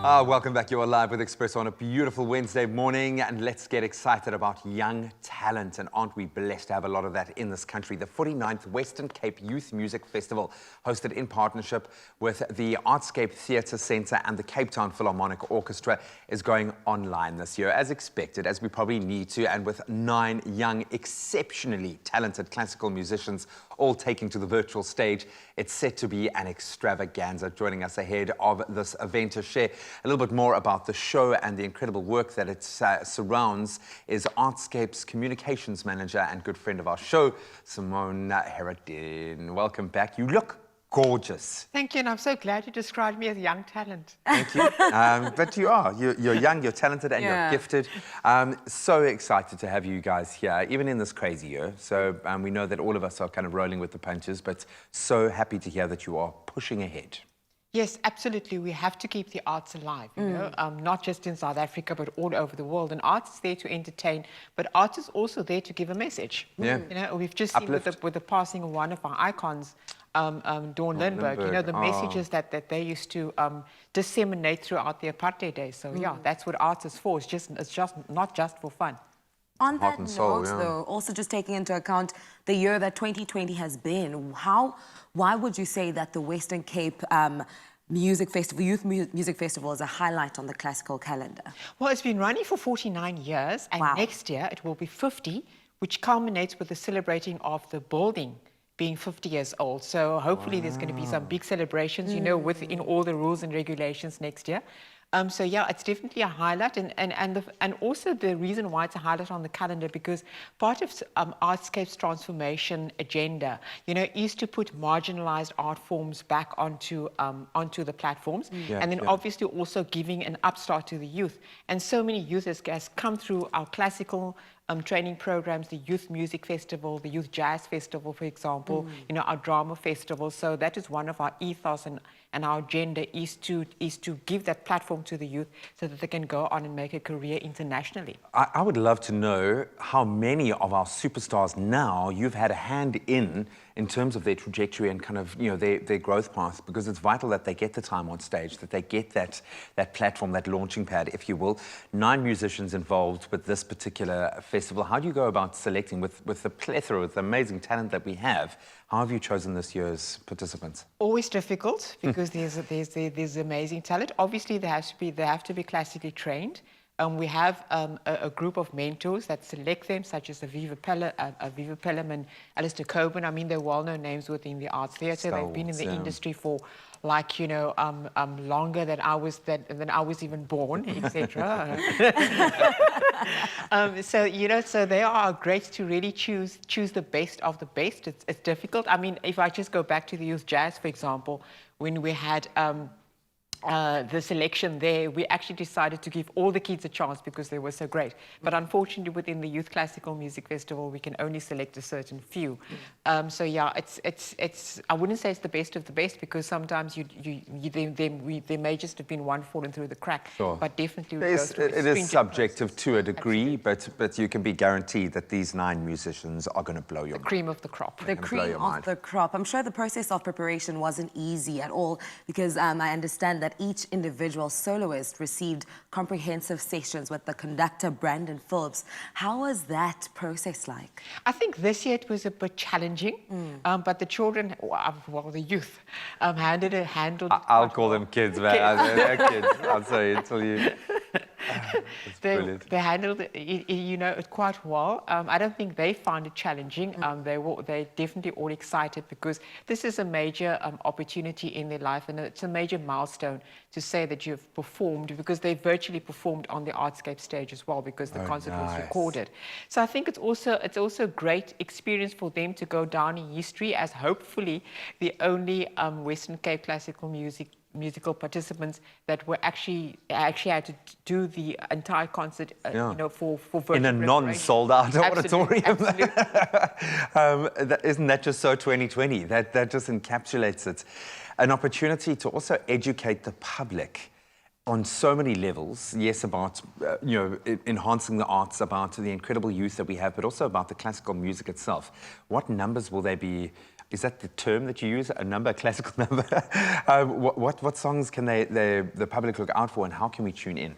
Welcome back. You are live with Expresso on a beautiful Wednesday morning, and let's get excited about young talent. And aren't we blessed to have a lot of that in this country? The 49th Western Cape Youth Music Festival, hosted in partnership with the Artscape Theatre Centre and the Cape Town Philharmonic Orchestra, is going online this year, as expected, as we probably need to, and with 9 young, exceptionally talented classical musicians all taking to the virtual stage. It's set to be an extravaganza. Joining us ahead of this event to share a little bit more about the show and the incredible work that it surrounds is Artscape's communications manager and good friend of our show, Simone Heradien. Welcome back. You look gorgeous. Thank you, and I'm so glad you described me as young talent. Thank you. But you are. You're young, you're talented, and you're gifted. So excited to have you guys here, even in this crazy year. So we know that all of us are kind of rolling with the punches, but so happy to hear that you are pushing ahead. Yes, absolutely. We have to keep the arts alive, you know, not just in South Africa, but all over the world. And art is there to entertain, but art is also there to give a message. Yeah. You know, we've just seen with the passing of one of our icons, Dawn Lindbergh, you know, the messages that they used to disseminate throughout the apartheid days. So yeah, that's what art is for. It's just not just for fun. On that note, though, also just taking into account the year that 2020 has been, why would you say that the Western Cape Music Festival, Youth Music Festival, is a highlight on the classical calendar? Well, it's been running for 49 years, and next year it will be 50, which culminates with the celebrating of the building being 50 years old. So hopefully there's going to be some big celebrations, you know, within all the rules and regulations next year. So yeah, it's definitely a highlight, and also the reason why it's a highlight on the calendar, because part of Artscape's transformation agenda, you know, is to put marginalized art forms back onto the platforms, and then obviously also giving an upstart to the youth. And so many youth has come through our classical training programs, the Youth Music Festival, the Youth Jazz Festival, for example, you know, our drama festival. So that is one of our ethos and our agenda is to give that platform to the youth so that they can go on and make a career internationally. I would love to know how many of our superstars now you've had a hand in terms of their trajectory and kind of, you know, their growth path, because it's vital that they get the time on stage, that they get that platform, that launching pad, if you will. 9 musicians involved with this particular festival. How do you go about selecting with the plethora, with the amazing talent that we have? How have you chosen this year's participants? Always difficult, because there's amazing talent. Obviously, they have to be classically trained. We have a group of mentors that select them, such as Aviva Pelham and Alistair Coburn. I mean, they're well-known names within the arts theatre. They've been in the industry for, like, you know, longer than I was even born, etc. So you know, so they are great to really choose the best of the best. It's difficult. I mean, if I just go back to the Youth Jazz, for example, when we had the selection there, we actually decided to give all the kids a chance because they were so great. But unfortunately, within the Youth Classical Music Festival, we can only select a certain few. So yeah, it's I wouldn't say it's the best of the best, because sometimes there may just have been one falling through the crack. Sure. But definitely, it is subjective to a degree, but you can be guaranteed that these 9 musicians are going to blow your mind. The cream of the crop. The cream of the crop. I'm sure the process of preparation wasn't easy at all, because I understand that each individual soloist received comprehensive sessions with the conductor, Brandon Phillips. How was that process like? I think this year it was a bit challenging, but the children, well, the youth, handled it. I'll call them kids, man. They're kids. I'll say it till you. They handled it, you know, it quite well. I don't think they found it challenging. They definitely all excited, because this is a major opportunity in their life, and it's a major milestone to say that you've performed, because they virtually performed on the Artscape stage as well, because the concert was recorded. So I think it's also a great experience for them to go down in history as hopefully the only Western Cape classical musical participants that were actually had to do the entire concert, you know, for virtual in a non-sold-out auditorium. Isn't that just so 2020? That just encapsulates it. An opportunity to also educate the public on so many levels. Yes, about you know, enhancing the arts, about the incredible youth that we have, but also about the classical music itself. What numbers will they be Is that the term that you use, a number, a classical number? What songs can the public look out for, and how can we tune in?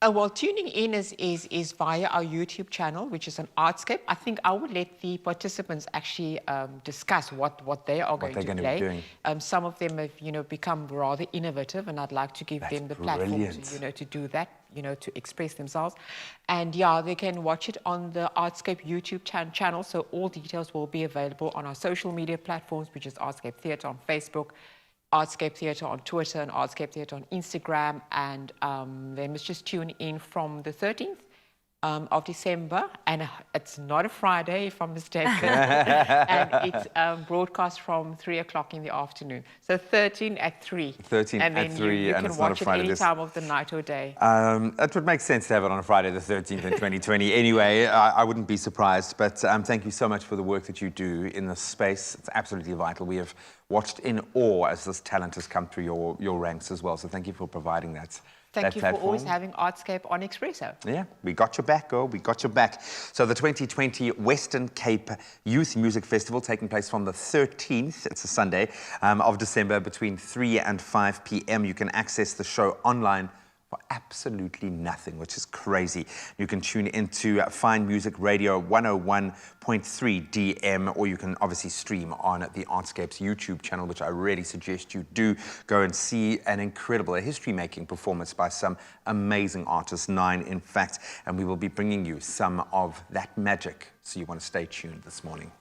Well, tuning in is via our YouTube channel, which is an Artscape. I think I would let the participants actually discuss what they are going to play. Be doing. Some of them have, become rather innovative, and I'd like to give them the platform to, to do that, to express themselves. And yeah, they can watch it on the Artscape YouTube channel. So all details will be available on our social media platforms, which is Artscape Theatre on Facebook, Artscape Theatre on Twitter, and Artscape Theatre on Instagram. And they must just tune in from the 13th of December. And it's not a Friday, if I'm mistaken. And it's broadcast from 3 o'clock in the afternoon. So 13 at 3. 13 and at 3, you and can it's not a watch it Friday. any time of the night or day. It would make sense to have it on a Friday the 13th in 2020. Anyway, I wouldn't be surprised. But thank you so much for the work that you do in this space. It's absolutely vital. We have watched in awe as this talent has come through your ranks as well. So thank you for providing that. Thank you for always having Artscape on Expresso. Yeah, we got your back, girl. We got your back. So the 2020 Western Cape Youth Music Festival taking place from the 13th, it's a Sunday, of December between 3 and 5 p.m. You can access the show online for absolutely nothing, which is crazy. You can tune into Fine Music Radio 101.3 DM, or you can obviously stream on the Artscape's YouTube channel, which I really suggest you do. Go and see a history-making performance by some amazing artists, 9 in fact, and we will be bringing you some of that magic, so you want to stay tuned this morning.